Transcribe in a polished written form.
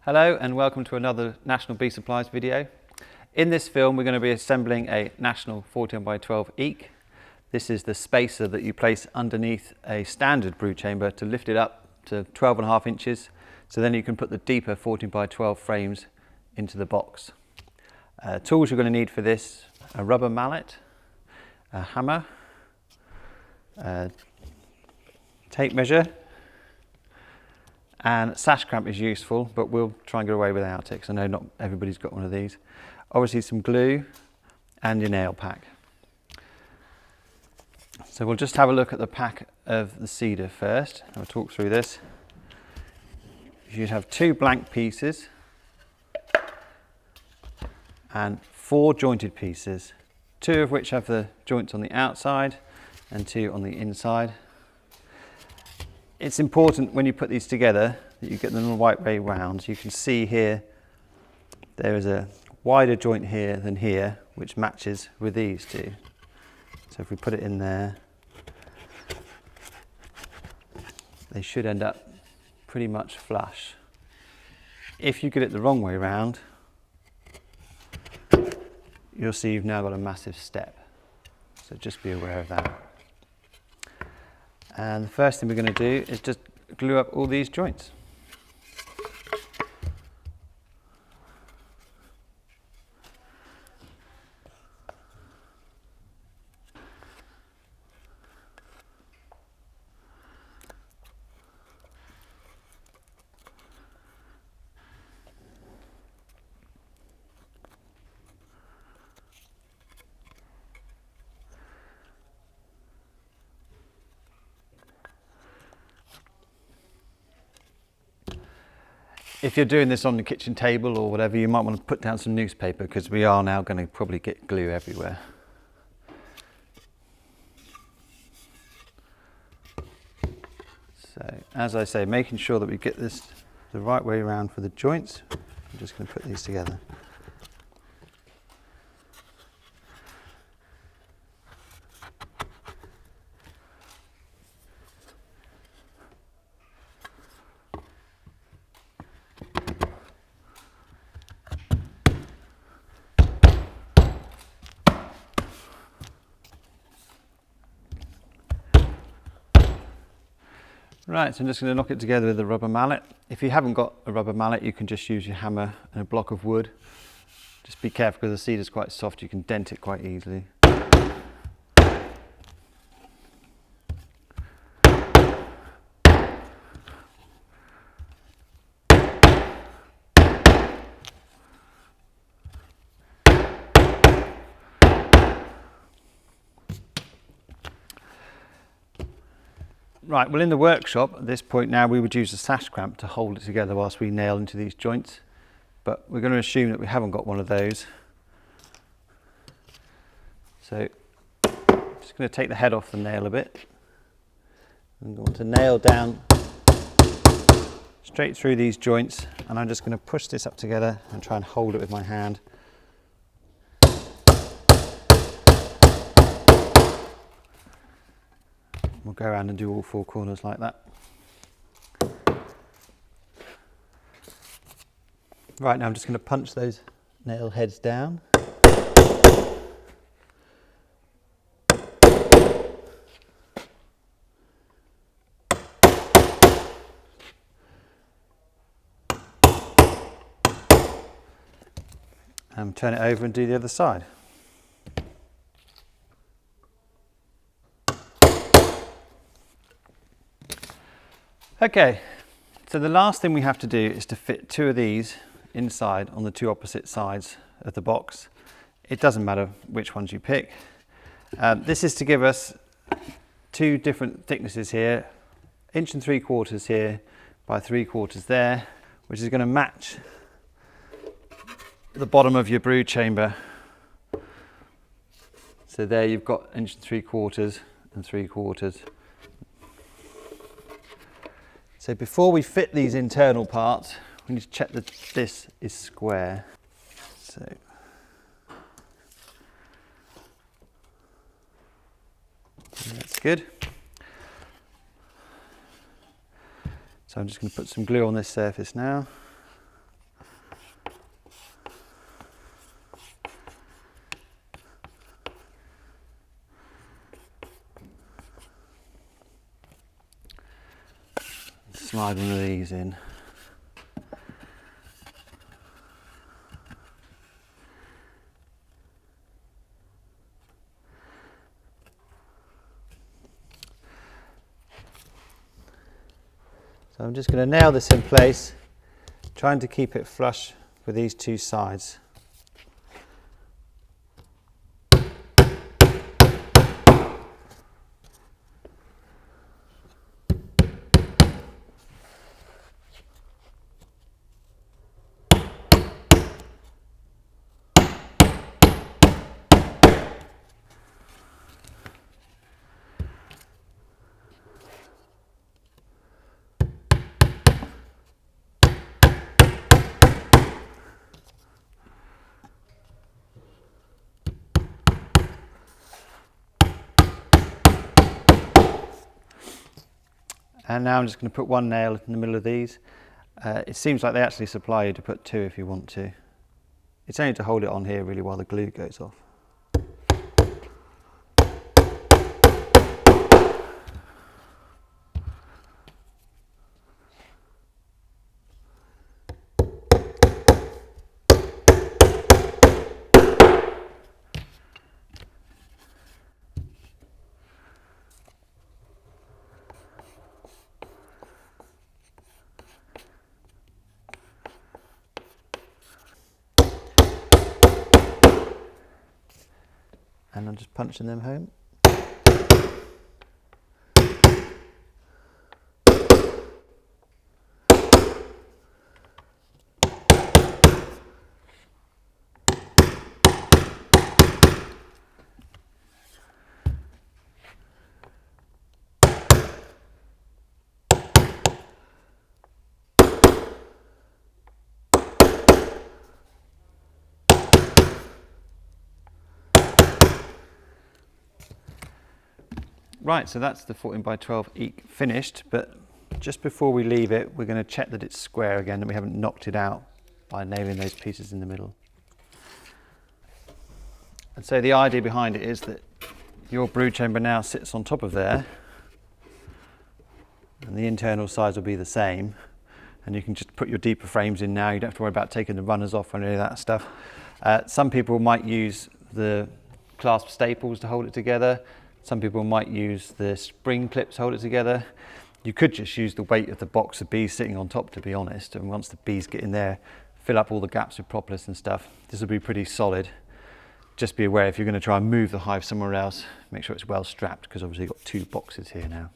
Hello and welcome to another National Bee Supplies video. In this film we're going to be assembling a National 14x12 Eke. This is the spacer that you place underneath a standard brood chamber to lift it up to 12.5 inches, so then you can put the deeper 14x12 frames into the box. Tools you're going to need for this: a rubber mallet, a hammer, a tape measure, and sash clamp is useful, but we'll try and get away without it because I know not everybody's got one of these. Obviously some glue and your nail pack. So we'll just have a look at the pack of the cedar first. I'll talk through this. You should have 2 blank pieces and 4 jointed pieces, 2 of which have the joints on the outside and 2 on the inside. It's important when you put these together that you get them the right way round. You can see here there is a wider joint here than here, which matches with these two. So if we put it in there, they should end up pretty much flush. If you get it the wrong way round, you'll see you've now got a massive step. So just be aware of that. And the first thing we're going to do is just glue up all these joints. If you're doing this on the kitchen table or whatever, you might want to put down some newspaper because we are now going to probably get glue everywhere. So, as I say, making sure that we get this the right way around for the joints. I'm just going to put these together. Right, so I'm just going to knock it together with a rubber mallet. If you haven't got a rubber mallet, you can just use your hammer and a block of wood. Just be careful because the cedar's quite soft, you can dent it quite easily. Right, well, in the workshop at this point now we would use a sash clamp to hold it together whilst we nail into these joints, but we're going to assume that we haven't got one of those. So I'm just going to take the head off the nail a bit and go on to nail down straight through these joints, and I'm just going to push this up together and try and hold it with my hand. We'll go around and do all 4 corners like that. Right, now I'm just going to punch those nail heads down. And turn it over and do the other side. Okay, so the last thing we have to do is to fit 2 of these inside on the 2 opposite sides of the box. It doesn't matter which ones you pick. This is to give us 2 different thicknesses here, 1 3/4 inches here by 3/4 there, which is going to match the bottom of your brood chamber. So there you've got 1 3/4 and 3/4. So before we fit these internal parts, we need to check that this is square. So that's good. So I'm just going to put some glue on this surface now. slide one of these in. So I'm just going to nail this in place, trying to keep it flush with these two sides. And now I'm just going to put one nail in the middle of these. It seems like they actually supply you to put two if you want to. It's only to hold it on here really while the glue goes off. And I'm just punching them home. Right, so that's the 14 by 12 Eke finished, but just before we leave it, we're going to check that it's square again, that we haven't knocked it out by nailing those pieces in the middle. And so the idea behind it is that your brood chamber now sits on top of there, and the internal size will be the same, and you can just put your deeper frames in now. You don't have to worry about taking the runners off or any of that stuff. Some people might use the clasp staples to hold it together. Some people might use the spring clips to hold it together. You could just use the weight of the box of bees sitting on top, to be honest, and once the bees get in there, fill up all the gaps with propolis and stuff. This will be pretty solid. Just be aware if you're going to try and move the hive somewhere else, make sure it's well strapped, because obviously you've got two boxes here now.